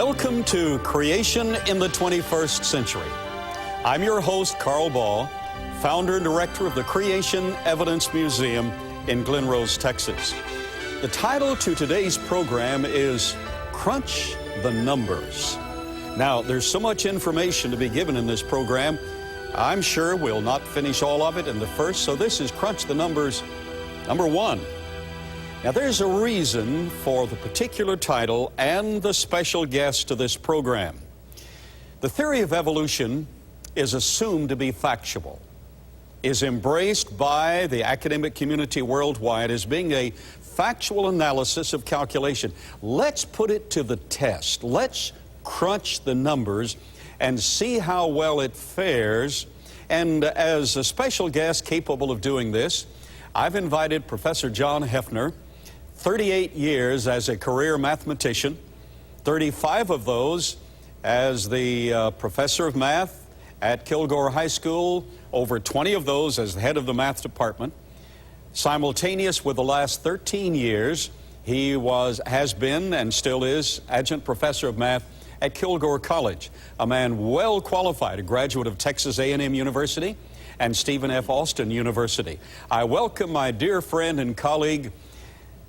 Welcome to Creation in the 21st Century. I'm your host, Carl Ball, founder and director of the Creation Evidence Museum in Glen Rose, Texas. The title to today's program is Crunch the Numbers. Now, there's so much information to be given in this program, I'm sure we'll not finish all of it in the first, so this is Crunch the Numbers number 1. Now, there's a reason for the particular title and the special guest to this program. The theory of evolution is assumed to be factual, is embraced by the academic community worldwide as being a factual analysis of calculation. Let's put it to the test. Let's crunch the numbers and see how well it fares. And as a special guest capable of doing this, I've invited Professor John Hefner, 38 years as a career mathematician, 35 of those as the professor of math at Kilgore High School, over 20 of those as the head of the math department. Simultaneous with the last 13 years, he has been and still is adjunct professor of math at Kilgore College, a man well qualified, a graduate of Texas A&M University and Stephen F. Austin University. I welcome my dear friend and colleague,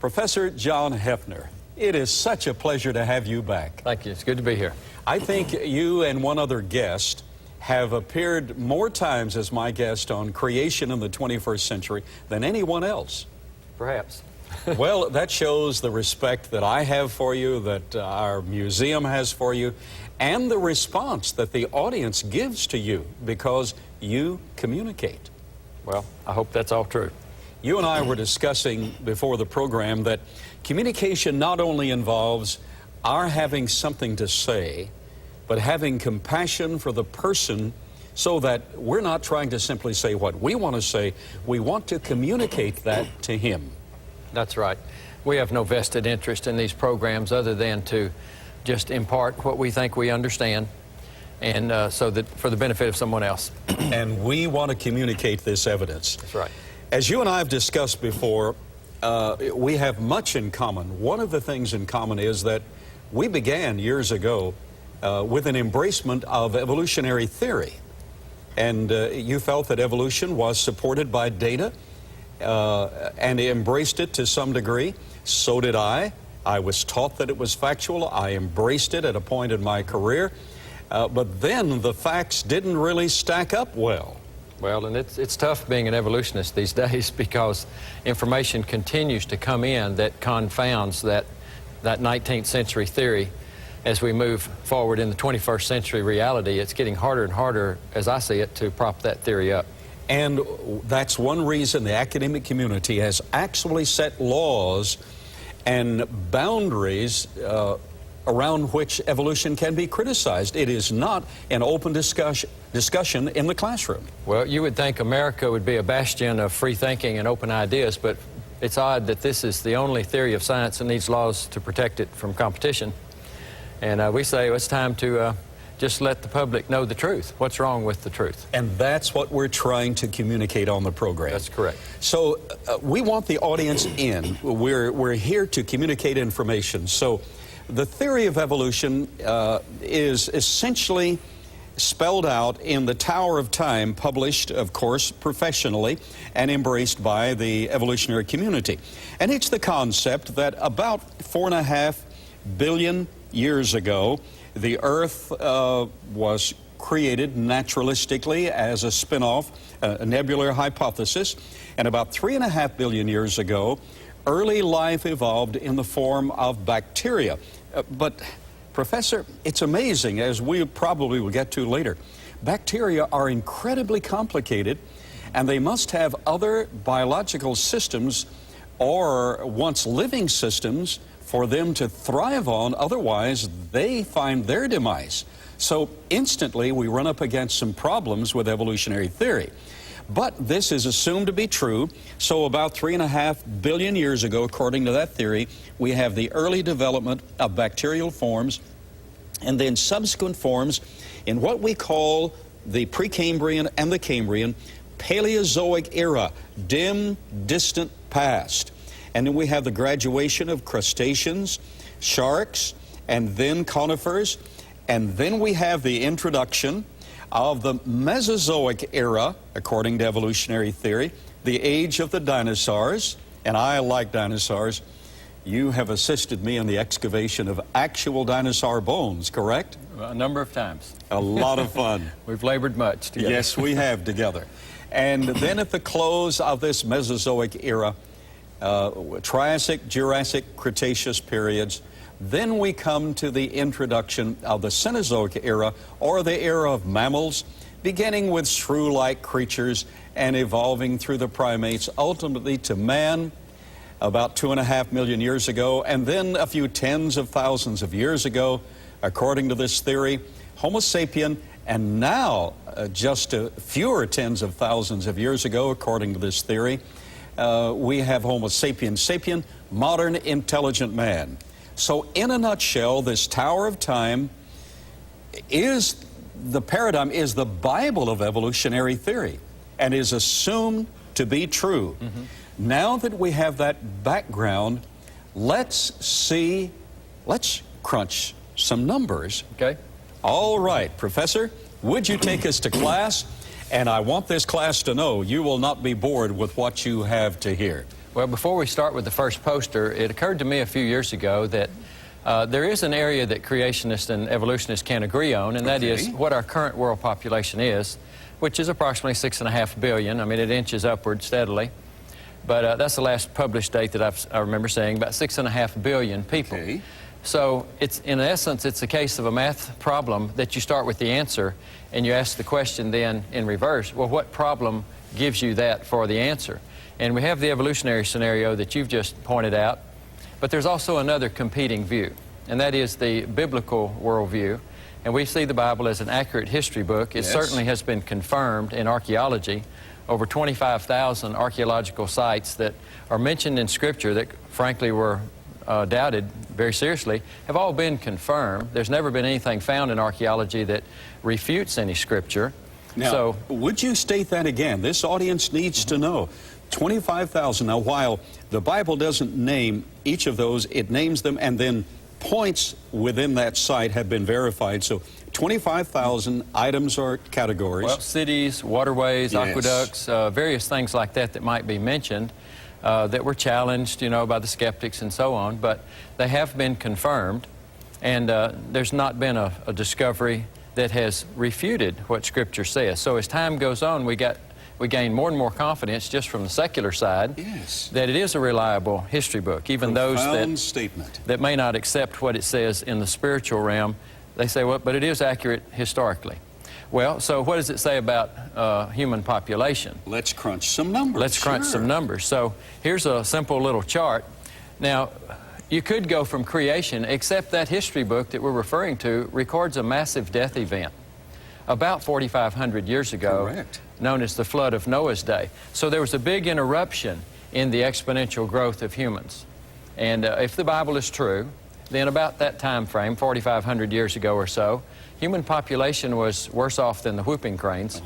Professor John Hefner. It is such a pleasure to have you back. Thank you. It's good to be here. I think you and one other guest have appeared more times as my guest on Creation in the 21st Century than anyone else. Perhaps. Well, that shows the respect that I have for you, that our museum has for you, and the response that the audience gives to you because you communicate. Well, I hope that's all true. You and I were discussing before the program that communication not only involves our having something to say, but having compassion for the person so that we're not trying to simply say what we want to say. We want to communicate that to him. That's right. We have no vested interest in these programs other than to just impart what we think we understand, and so that for the benefit of someone else. And we want to communicate this evidence. That's right. As you and I have discussed before, we have much in common. One of the things in common is that we began years ago with an embracement of evolutionary theory. And you felt that evolution was supported by data and embraced it to some degree. So did I. I was taught that it was factual. I embraced it at a point in my career. But then the facts didn't really stack up well. Well, and it's tough being an evolutionist these days because information continues to come in that confounds that 19th century theory. As we move forward in the 21st century reality, it's getting harder and harder, as I see it, to prop that theory up. And that's one reason the academic community has actually set laws and boundaries around which evolution can be criticized. It is not an open discussion in the classroom. Well, you would think America would be a bastion of free thinking and open ideas, but it's odd that this is the only theory of science that needs laws to protect it from competition. And we say it's time to just let the public know the truth. What's wrong with the truth? And that's what we're trying to communicate on the program. That's correct. So we want the audience in. We're here to communicate information. So the theory of evolution is essentially spelled out in the Tower of Time, published, of course, professionally and embraced by the evolutionary community. And it's the concept that about 4.5 billion years ago, the Earth was created naturalistically as a spin-off, a nebular hypothesis. And about 3.5 billion years ago, early life evolved in the form of bacteria. But, Professor, it's amazing, as we probably will get to later. Bacteria are incredibly complicated, and they must have other biological systems or once living systems for them to thrive on. Otherwise, they find their demise. So instantly, we run up against some problems with evolutionary theory. But this is assumed to be true. So about 3.5 billion years ago, according to that theory, we have the early development of bacterial forms and then subsequent forms in what we call the Precambrian and the Cambrian Paleozoic era, dim, distant past. And then we have the graduation of crustaceans, sharks, and then conifers, and then we have the introduction of the Mesozoic era, according to evolutionary theory, the age of the dinosaurs, and I like dinosaurs. You have assisted me in the excavation of actual dinosaur bones, correct? A number of times. A lot of fun. We've labored much together. Yes, we have together. And then at the close of this Mesozoic era, Triassic, Jurassic, Cretaceous periods, then we come to the introduction of the Cenozoic era, or the era of mammals, beginning with shrew-like creatures and evolving through the primates, ultimately to man, about 2.5 million years ago, and then a few tens of thousands of years ago, according to this theory, Homo sapien, and now just a fewer tens of thousands of years ago, according to this theory, we have Homo sapiens sapien, modern intelligent man. So in a nutshell, this Tower of Time is the paradigm, is the Bible of evolutionary theory, and is assumed to be true. Now that we have that background, let's crunch some numbers. Okay. All right, Professor, would you take us to class? And I want this class to know you will not be bored with what you have to hear. Well, before we start with the first poster, it occurred to me a few years ago that there is an area that creationists and evolutionists can agree on, and that is what our current world population is, which is approximately 6.5 billion. I mean, it inches upward steadily. But that's the last published date that I remember saying, about 6.5 billion people. Okay. So it's, in essence, it's a case of a math problem that you start with the answer and you ask the question then in reverse. Well, what problem gives you that for the answer? And we have the evolutionary scenario that you've just pointed out, but there's also another competing view, and that is the biblical worldview. And we see the Bible as an accurate history book. It certainly has been confirmed in archaeology. Over 25,000 archaeological sites that are mentioned in Scripture that, frankly, were doubted very seriously, have all been confirmed. There's never been anything found in archaeology that refutes any Scripture. Now, would you state that again? This audience needs to know. 25,000. Now, while the Bible doesn't name each of those, it names them, and then points within that site have been verified. So 25,000 items or categories. Well, cities, waterways, aqueducts, various things like that that might be mentioned that were challenged, you know, by the skeptics and so on, but they have been confirmed, and there's not been a discovery that has refuted what Scripture says. So as time goes on, we gain more and more confidence just from the secular side that it is a reliable history book. Even those that may not accept what it says in the spiritual realm, they say, well, but it is accurate historically. Well, so what does it say about human population? Let's crunch some numbers. Let's crunch some numbers. So here's a simple little chart. Now, you could go from creation, except that history book that we're referring to records a massive death event about 4,500 years ago, known as the flood of Noah's day. So there was a big interruption in the exponential growth of humans. And if the Bible is true, then about that time frame, 4,500 years ago or so, human population was worse off than the whooping cranes.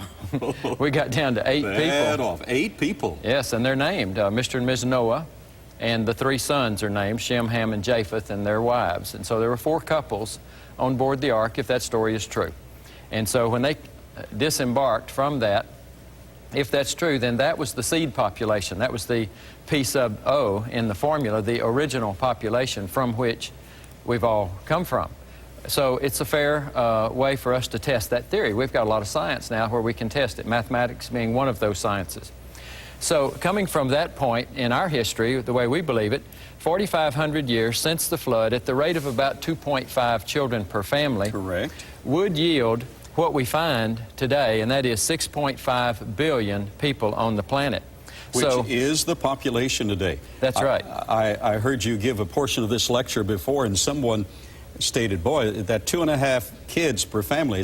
We got down to 8 people. 8 people. Yes, and they're named Mr. and Ms. Noah, and the 3 sons are named Shem, Ham, and Japheth, and their wives. And so there were 4 couples on board the ark, if that story is true. And so when they disembarked from that, if that's true, then that was the seed population. That was the P sub O in the formula, the original population from which we've all come from. So it's a fair way for us to test that theory. We've got a lot of science now where we can test it, mathematics being one of those sciences. So coming from that point in our history, the way we believe it, 4,500 years since the flood, at the rate of about 2.5 children per family, would yield what we find today, and that is 6.5 billion people on the planet. Which is the population today. That's right. I heard you give a portion of this lecture before, and someone stated, boy, that 2.5 kids per family